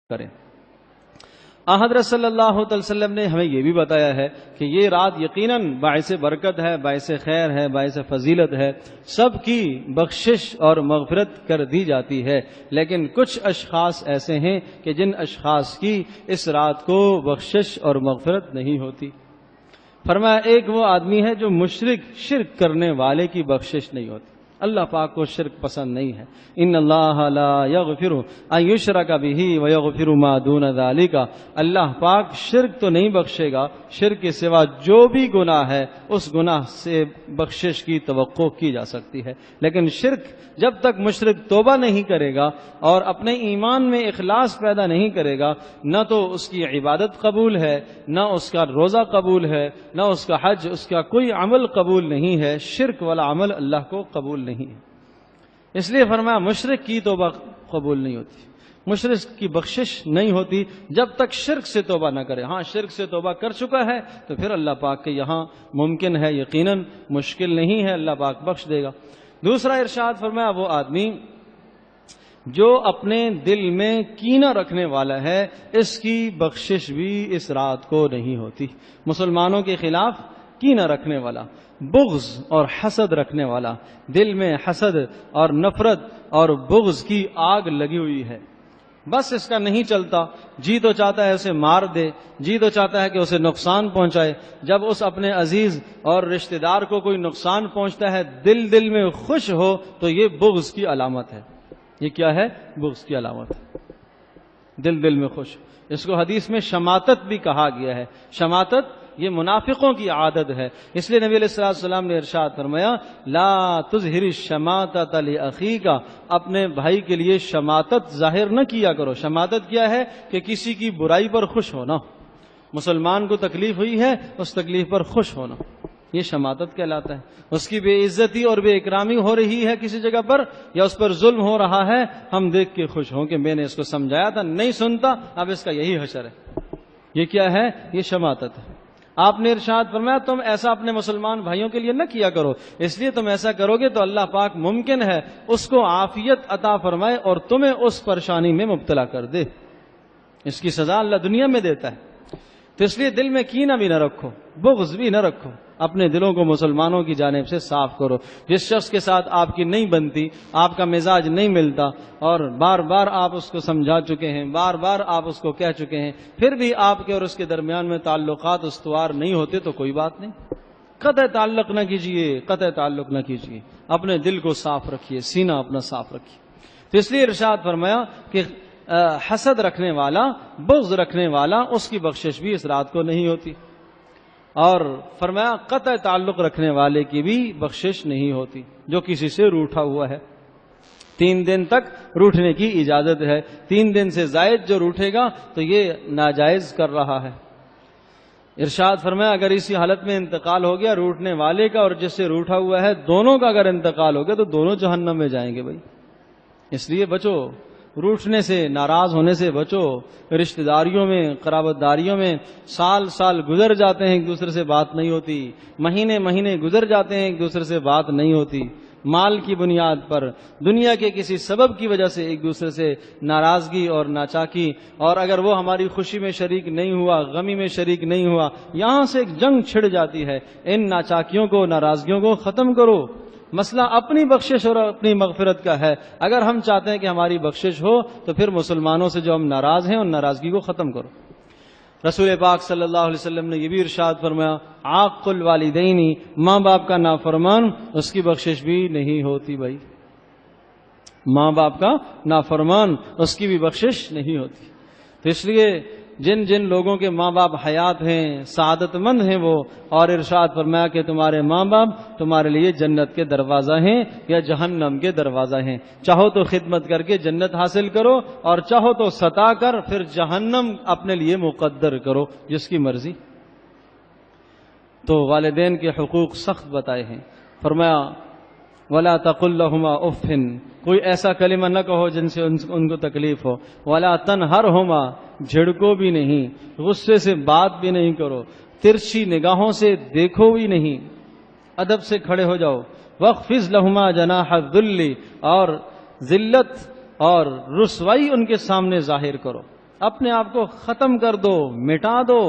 کریں۔ حضرت صلی اللہ علیہ وسلم نے ہمیں یہ بھی بتایا ہے کہ یہ رات یقیناً باعث برکت ہے، باعث خیر ہے، باعث فضیلت ہے، سب کی بخشش اور مغفرت کر دی جاتی ہے، لیکن کچھ اشخاص ایسے ہیں کہ جن اشخاص کی اس رات کو بخشش اور مغفرت نہیں ہوتی۔ فرمایا ایک وہ آدمی ہے جو شرک کرنے والے کی بخشش نہیں ہوتی۔ اللہ پاک کو شرک پسند نہیں ہے۔ ان اللہ لا یغفر ان یشرک بہ ویغفر ما دون ذلک، اللہ پاک شرک تو نہیں بخشے گا، شرک کے سوا جو بھی گناہ ہے اس گناہ سے بخشش کی توقع کی جا سکتی ہے، لیکن شرک جب تک مشرک توبہ نہیں کرے گا اور اپنے ایمان میں اخلاص پیدا نہیں کرے گا، نہ تو اس کی عبادت قبول ہے، نہ اس کا روزہ قبول ہے، نہ اس کا حج، اس کا کوئی عمل قبول نہیں ہے۔ شرک والا عمل اللہ کو قبول نہیں ہے، اس لیے فرمایا مشرک کی توبہ قبول نہیں ہوتی، مشرک کی بخشش نہیں ہوتی جب تک شرک سے توبہ نہ کرے۔ ہاں شرک سے توبہ کر چکا ہے تو پھر اللہ پاک کے یہاں ممکن ہے، یقیناً مشکل نہیں ہے، اللہ پاک بخش دے گا۔ دوسرا ارشاد فرمایا وہ آدمی جو اپنے دل میں کینہ رکھنے والا ہے اس کی بخشش بھی اس رات کو نہیں ہوتی۔ مسلمانوں کے خلاف کینہ رکھنے والا، بغض اور حسد رکھنے والا، دل میں حسد اور نفرت اور بغض کی آگ لگی ہوئی ہے، بس اس کا نہیں چلتا، جی تو چاہتا ہے اسے مار دے، جی تو چاہتا ہے کہ اسے نقصان پہنچائے۔ جب اس اپنے عزیز اور رشتہ دار کو کوئی نقصان پہنچتا ہے دل میں خوش ہو تو یہ بغض کی علامت ہے۔ یہ کیا ہے؟ بغض کی علامت ہے، دل میں خوش۔ اس کو حدیث میں شماتت بھی کہا گیا ہے۔ شماتت یہ منافقوں کی عادت ہے، اس لیے نبی علیہ السلام نے ارشاد فرمایا لا تظہر الشماتۃ لاخیک، اپنے بھائی کے لیے شماتت ظاہر نہ کیا کرو۔ شماتت کیا ہے؟ کہ کسی کی برائی پر خوش ہونا، مسلمان کو تکلیف ہوئی ہے اس تکلیف پر خوش ہونا، یہ شماتت کہلاتا ہے۔ اس کی بے عزتی اور بے اکرامی ہو رہی ہے کسی جگہ پر، یا اس پر ظلم ہو رہا ہے، ہم دیکھ کے خوش ہوں کہ میں نے اس کو سمجھایا تھا نہیں سنتا، اب اس کا یہی حشر ہے۔ یہ کیا ہے؟ یہ شماتت ہے۔ آپ نے ارشاد فرمایا تم ایسا اپنے مسلمان بھائیوں کے لیے نہ کیا کرو، اس لیے تم ایسا کرو گے تو اللہ پاک ممکن ہے اس کو عافیت عطا فرمائے اور تمہیں اس پریشانی میں مبتلا کر دے۔ اس کی سزا اللہ دنیا میں دیتا ہے، تو اس لیے دل میں کینہ بھی نہ رکھو، بغض بھی نہ رکھو، اپنے دلوں کو مسلمانوں کی جانب سے صاف کرو۔ جس شخص کے ساتھ آپ کی نہیں بنتی، آپ کا مزاج نہیں ملتا، اور بار بار آپ اس کو سمجھا چکے ہیں، بار بار آپ اس کو کہہ چکے ہیں، پھر بھی آپ کے اور اس کے درمیان میں تعلقات استوار نہیں ہوتے تو کوئی بات نہیں، قطع تعلق نہ کیجیے، قطع تعلق نہ کیجیے، اپنے دل کو صاف رکھیے، سینہ اپنا صاف رکھیے۔ تو اس لیے ارشاد فرمایا کہ حسد رکھنے والا، بغض رکھنے والا، اس کی بخشش بھی اس رات کو نہیں ہوتی، اور فرمایا قطع تعلق رکھنے والے کی بھی بخشش نہیں ہوتی جو کسی سے روٹھا ہوا ہے۔ 3 دن تک روٹھنے کی اجازت ہے، 3 دن سے زائد جو روٹھے گا تو یہ ناجائز کر رہا ہے۔ ارشاد فرمایا اگر اسی حالت میں انتقال ہو گیا روٹھنے والے کا اور جس سے روٹھا ہوا ہے، دونوں کا اگر انتقال ہو گیا تو دونوں جہنم میں جائیں گے بھائی۔ اس لیے بچو، روٹھنے سے، ناراض ہونے سے بچو۔ رشتہ داریوں میں، قرابت داریوں میں سال گزر جاتے ہیں ایک دوسرے سے بات نہیں ہوتی، مہینے گزر جاتے ہیں ایک دوسرے سے بات نہیں ہوتی، مال کی بنیاد پر، دنیا کے کسی سبب کی وجہ سے ایک دوسرے سے ناراضگی اور ناچاکی، اور اگر وہ ہماری خوشی میں شریک نہیں ہوا، غمی میں شریک نہیں ہوا، یہاں سے ایک جنگ چھڑ جاتی ہے۔ ان ناچاکیوں کو، ناراضگیوں کو ختم کرو۔ مسئلہ اپنی بخشش اور اپنی مغفرت کا ہے۔ اگر ہم چاہتے ہیں کہ ہماری بخشش ہو تو پھر مسلمانوں سے جو ہم ناراض ہیں ان ناراضگی کو ختم کرو۔ رسول پاک صلی اللہ علیہ وسلم نے یہ بھی ارشاد فرمایا عاق الوالدین، ماں باپ کا نافرمان اس کی بخشش بھی نہیں ہوتی بھائی، ماں باپ کا نافرمان اس کی بھی بخشش نہیں ہوتی۔ تو اس لیے جن لوگوں کے ماں باپ حیات ہیں، سعادت مند ہیں وہ، اور ارشاد فرمایا کہ تمہارے ماں باپ تمہارے لیے جنت کے دروازہ ہیں یا جہنم کے دروازہ ہیں، چاہو تو خدمت کر کے جنت حاصل کرو اور چاہو تو ستا کر پھر جہنم اپنے لیے مقدر کرو، جس کی مرضی۔ تو والدین کے حقوق سخت بتائے ہیں، فرمایا وَلَا تَقُلْ لَهُمَا أُفٍّ، کوئی ایسا کلمہ نہ کہو جن سے ان کو تکلیف ہو، وَلَا تَنْهَرْهُمَا، جھڑکو بھی نہیں، غصے سے بات بھی نہیں کرو، ترچھی نگاہوں سے دیکھو بھی نہیں، ادب سے کھڑے ہو جاؤ، وَاخْفِضْ لَهُمَا جَنَاحَ الذُّلِّ، اور ذلت اور رسوائی ان کے سامنے ظاہر کرو، اپنے آپ کو ختم کر دو، مٹا دو،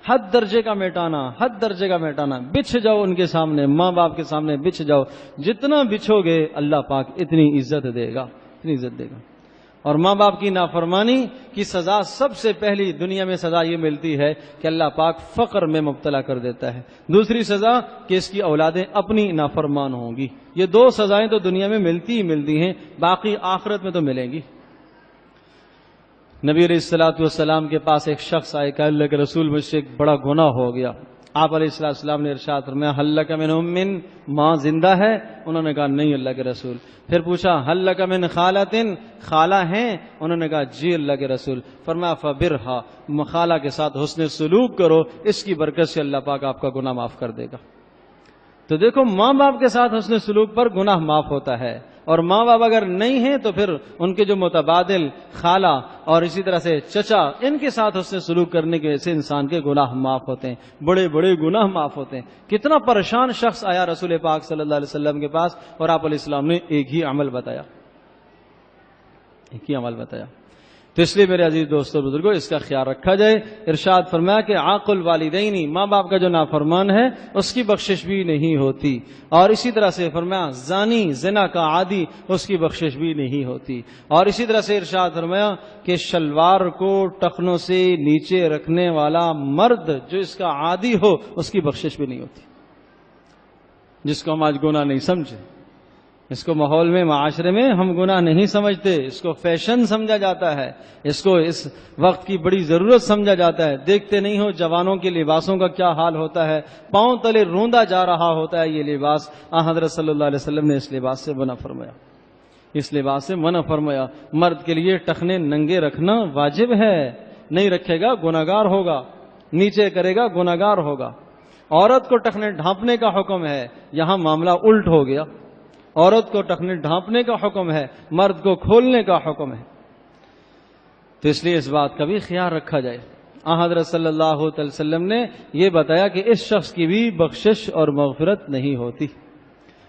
حد درجے کا مٹانا، حد درجے کا مٹانا، بچھ جاؤ ان کے سامنے، ماں باپ کے سامنے بچھ جاؤ، جتنا بچھو گے اللہ پاک اتنی عزت دے گا، اتنی عزت دے گا۔ اور ماں باپ کی نافرمانی کی سزا سب سے پہلی دنیا میں سزا یہ ملتی ہے کہ اللہ پاک فقر میں مبتلا کر دیتا ہے، دوسری سزا کہ اس کی اولادیں اپنی نافرمان ہوں گی۔ یہ دو سزائیں تو دنیا میں ملتی ہی ملتی ہیں، باقی آخرت میں تو ملیں گی۔ نبی علیہ الصلوۃ والسلام کے پاس ایک شخص آئے کہ اللہ کے رسول مجھ سے ایک بڑا گناہ ہو گیا۔ آپ علیہ السلام نے ارشاد فرمایا هل لک من ام، ماں زندہ ہے؟ انہوں نے کہا نہیں اللہ کے رسول۔ پھر پوچھا هل لک من خالۃ، خالہ ہیں؟ انہوں نے کہا جی اللہ کے رسول۔ فرمایا فبرھا، خالہ کے ساتھ حسن سلوک کرو، اس کی برکت سے اللہ پاک آپ کا گناہ معاف کر دے گا۔ تو دیکھو ماں باپ کے ساتھ حسن سلوک پر گناہ معاف ہوتا ہے، اور ماں باپ اگر نہیں ہیں تو پھر ان کے جو متبادل خالہ اور اسی طرح سے چچا، ان کے ساتھ حسن سلوک کرنے کی وجہ سے انسان کے گناہ معاف ہوتے ہیں، بڑے بڑے گناہ معاف ہوتے ہیں۔ کتنا پریشان شخص آیا رسول پاک صلی اللہ علیہ وسلم کے پاس، اور آپ علیہ السلام نے ایک ہی عمل بتایا، ایک ہی عمل بتایا۔ تو اس لیے میرے عزیز دوستو بزرگوں، اس کا خیال رکھا جائے۔ ارشاد فرمایا کہ عاق الوالدین، ماں باپ کا جو نافرمان ہے اس کی بخشش بھی نہیں ہوتی، اور اسی طرح سے فرمایا زانی، زنا کا عادی، اس کی بخشش بھی نہیں ہوتی، اور اسی طرح سے ارشاد فرمایا کہ شلوار کو ٹخنوں سے نیچے رکھنے والا مرد جو اس کا عادی ہو اس کی بخشش بھی نہیں ہوتی۔ جس کو ہم آج گناہ نہیں سمجھے، اس کو ماحول میں، معاشرے میں ہم گناہ نہیں سمجھتے، اس کو فیشن سمجھا جاتا ہے، اس کو اس وقت کی بڑی ضرورت سمجھا جاتا ہے۔ دیکھتے نہیں ہو جوانوں کے لباسوں کا کیا حال ہوتا ہے، پاؤں تلے روندا جا رہا ہوتا ہے یہ لباس۔ حضرت صلی اللہ علیہ وسلم نے اس لباس سے منع فرمایا، اس لباس سے منع فرمایا۔ مرد کے لیے ٹخنے ننگے رکھنا واجب ہے، نہیں رکھے گا گناہگار ہوگا، نیچے کرے گا گناہگار ہوگا۔ عورت کو ٹخنے ڈھانپنے کا حکم ہے، یہاں معاملہ الٹ ہو گیا، عورت کو ٹخنے ڈھانپنے کا حکم ہے، مرد کو کھولنے کا حکم ہے۔ تو اس لیے اس بات کا بھی خیال رکھا جائے۔ حضرت صلی اللہ علیہ وسلم نے یہ بتایا کہ اس شخص کی بھی بخشش اور مغفرت نہیں ہوتی۔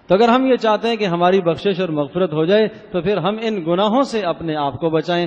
تو اگر ہم یہ چاہتے ہیں کہ ہماری بخشش اور مغفرت ہو جائے تو پھر ہم ان گناہوں سے اپنے آپ کو بچائیں۔